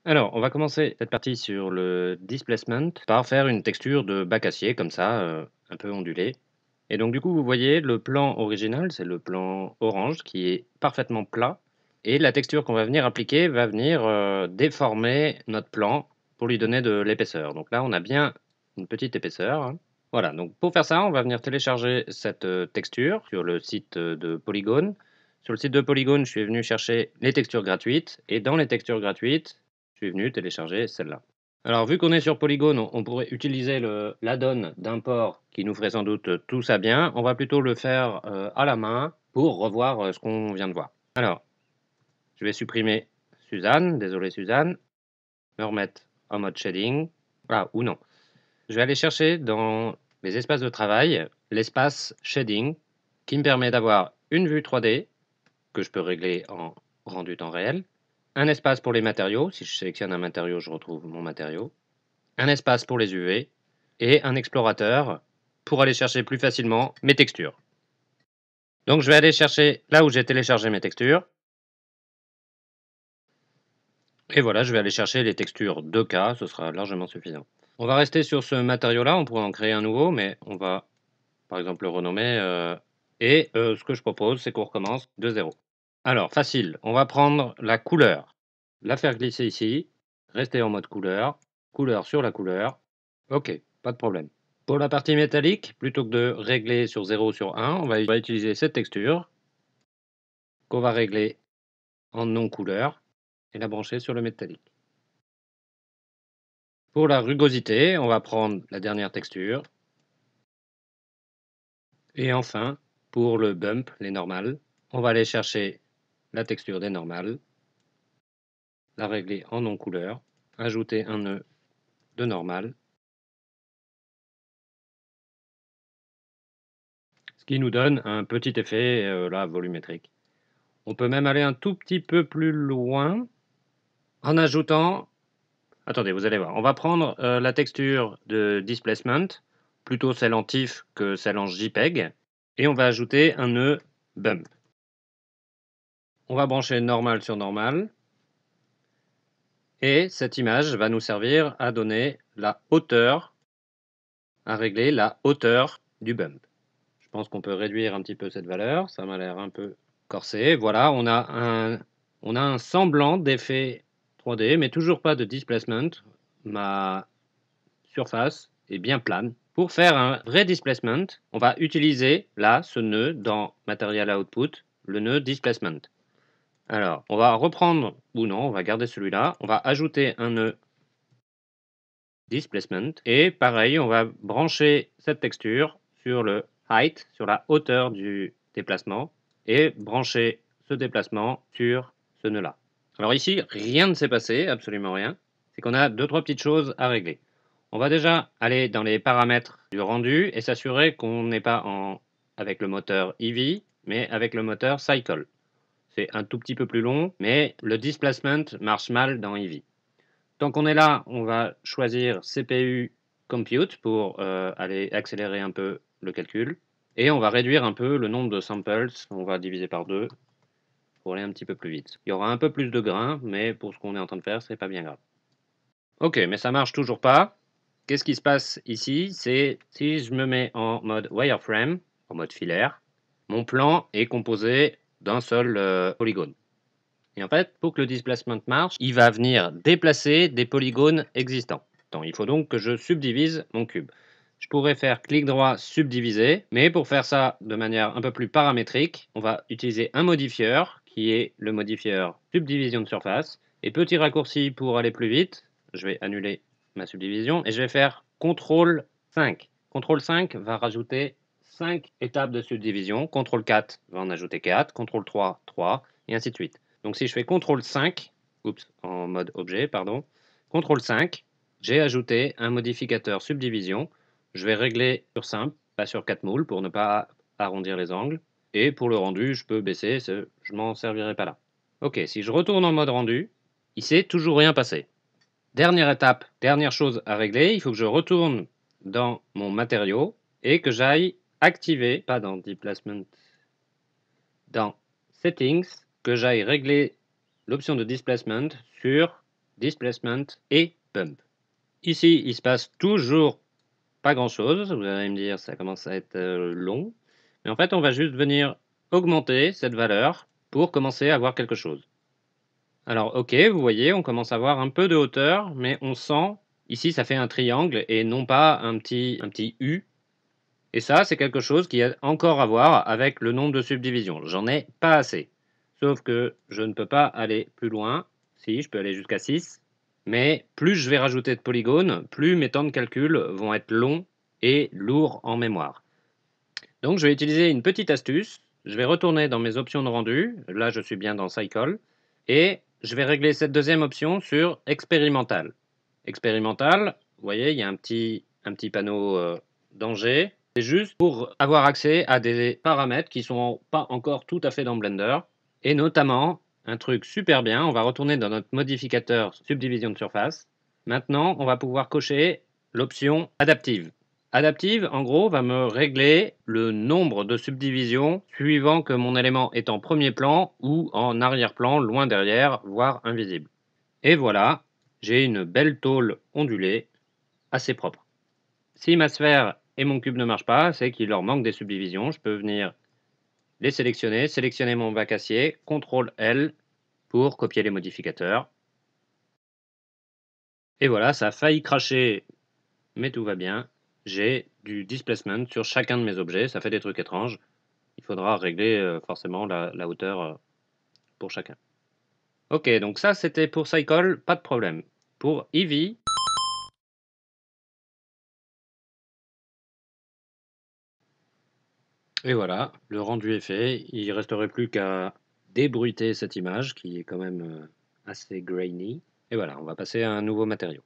Alors, on va commencer cette partie sur le displacement par faire une texture de bac acier comme ça, un peu ondulée. Et donc du coup, vous voyez, le plan original, c'est le plan orange qui est parfaitement plat. Et la texture qu'on va venir appliquer va venir déformer notre plan pour lui donner de l'épaisseur. Donc là, on a bien une petite épaisseur, hein. Voilà, donc pour faire ça, on va venir télécharger cette texture sur le site de Polygon. Sur le site de Polygon, je suis venu chercher les textures gratuites. Et dans les textures gratuites, je suis venu télécharger celle-là. Alors, vu qu'on est sur Polygon, on pourrait utiliser l'add-on d'import qui nous ferait sans doute tout ça bien. On va plutôt le faire à la main pour revoir ce qu'on vient de voir. Alors, je vais supprimer Suzanne, désolé Suzanne, me remettre en mode shading. Ah, ou non. Je vais aller chercher dans mes espaces de travail l'espace shading qui me permet d'avoir une vue 3D que je peux régler en rendu temps réel, un espace pour les matériaux, si je sélectionne un matériau, je retrouve mon matériau, un espace pour les UV et un explorateur pour aller chercher plus facilement mes textures. Donc je vais aller chercher là où j'ai téléchargé mes textures. Et voilà, je vais aller chercher les textures 2K, ce sera largement suffisant. On va rester sur ce matériau-là, on pourrait en créer un nouveau, mais on va par exemple le renommer. Ce que je propose, c'est qu'on recommence de zéro. Alors, facile, on va prendre la couleur, la faire glisser ici, rester en mode couleur, couleur sur la couleur. Ok, pas de problème. Pour la partie métallique, plutôt que de régler sur 0 sur 1, on va utiliser cette texture qu'on va régler en non-couleur et la brancher sur le métallique. Pour la rugosité, on va prendre la dernière texture. Et enfin, pour le bump, les normales, on va aller chercher la texture des normales, la régler en non-couleur, ajouter un nœud de normal, ce qui nous donne un petit effet là, volumétrique. On peut même aller un tout petit peu plus loin en ajoutant... Attendez, vous allez voir. On va prendre la texture de displacement, plutôt celle en TIFF que celle en JPEG, et on va ajouter un nœud bump. On va brancher normal sur normal, et cette image va nous servir à donner la hauteur, à régler la hauteur du bump. Je pense qu'on peut réduire un petit peu cette valeur, ça m'a l'air un peu corsé. Voilà, on a un semblant d'effet 3D, mais toujours pas de displacement. Ma surface est bien plane. Pour faire un vrai displacement, on va utiliser là ce nœud dans Material Output, le nœud displacement. Alors, on va reprendre, ou non, on va garder celui-là. On va ajouter un nœud displacement. Et pareil, on va brancher cette texture sur le height, sur la hauteur du déplacement, et brancher ce déplacement sur ce nœud-là. Alors ici, rien ne s'est passé, absolument rien. C'est qu'on a deux, trois petites choses à régler. On va déjà aller dans les paramètres du rendu et s'assurer qu'on n'est pas avec le moteur Eevee, mais avec le moteur Cycle. C'est un tout petit peu plus long, mais le displacement marche mal dans Eevee. Tant qu'on est là, on va choisir CPU Compute pour aller accélérer un peu le calcul. Et on va réduire un peu le nombre de samples. On va diviser par 2 pour aller un petit peu plus vite. Il y aura un peu plus de grains, mais pour ce qu'on est en train de faire, c'est pas bien grave. Ok, mais ça marche toujours pas. Qu'est-ce qui se passe ici? C'est si je me mets en mode wireframe, en mode filaire, mon plan est composé d'un seul polygone. Et en fait, pour que le displacement marche, il va venir déplacer des polygones existants. Il faut donc que je subdivise mon cube. Je pourrais faire clic droit subdiviser, mais pour faire ça de manière un peu plus paramétrique, on va utiliser un modifieur qui est le modifieur subdivision de surface. Et petit raccourci pour aller plus vite, je vais annuler ma subdivision et je vais faire CTRL 5. CTRL 5 va rajouter 5 étapes de subdivision. CTRL 4 va en ajouter 4. CTRL 3, 3, et ainsi de suite. Donc si je fais CTRL 5, en mode objet, pardon, CTRL 5, j'ai ajouté un modificateur subdivision. Je vais régler sur simple, pas sur 4 moules pour ne pas arrondir les angles. Et pour le rendu, je peux baisser, je m'en servirai pas là. Ok, si je retourne en mode rendu, il s'est toujours rien passé. Dernière étape, dernière chose à régler, il faut que je retourne dans mon matériau et que j'aille activer, pas dans Displacement, dans Settings, que j'aille régler l'option de Displacement sur displacement et bump. Ici, il se passe toujours pas grand-chose. Vous allez me dire, ça commence à être long. Mais en fait, on va juste venir augmenter cette valeur pour commencer à voir quelque chose. Alors, ok, vous voyez, on commence à avoir un peu de hauteur, mais on sent, ici, ça fait un triangle et non pas un petit U. Et ça, c'est quelque chose qui a encore à voir avec le nombre de subdivisions. J'en ai pas assez. Sauf que je ne peux pas aller plus loin. Si, je peux aller jusqu'à 6. Mais plus je vais rajouter de polygones, plus mes temps de calcul vont être longs et lourds en mémoire. Donc je vais utiliser une petite astuce. Je vais retourner dans mes options de rendu. Là, je suis bien dans Cycle. Et je vais régler cette deuxième option sur expérimental. Expérimental, vous voyez, il y a un petit panneau danger. C'est juste pour avoir accès à des paramètres qui ne sont pas encore tout à fait dans Blender. Et notamment, un truc super bien, on va retourner dans notre modificateur subdivision de surface. Maintenant, on va pouvoir cocher l'option adaptive. Adaptive, en gros, va me régler le nombre de subdivisions suivant que mon élément est en premier plan ou en arrière-plan, loin derrière, voire invisible. Et voilà, j'ai une belle tôle ondulée, assez propre. Si ma sphère et mon cube ne marchent pas, c'est qu'il leur manque des subdivisions. Je peux venir les sélectionner, sélectionner mon bac acier, CTRL L pour copier les modificateurs. Et voilà, ça a failli cracher, mais tout va bien. J'ai du displacement sur chacun de mes objets, ça fait des trucs étranges. Il faudra régler forcément la hauteur pour chacun. Ok, donc ça c'était pour Cycle, pas de problème. Pour Eevee, et voilà, le rendu est fait. Il ne resterait plus qu'à débruiter cette image qui est quand même assez grainy. Et voilà, on va passer à un nouveau matériau.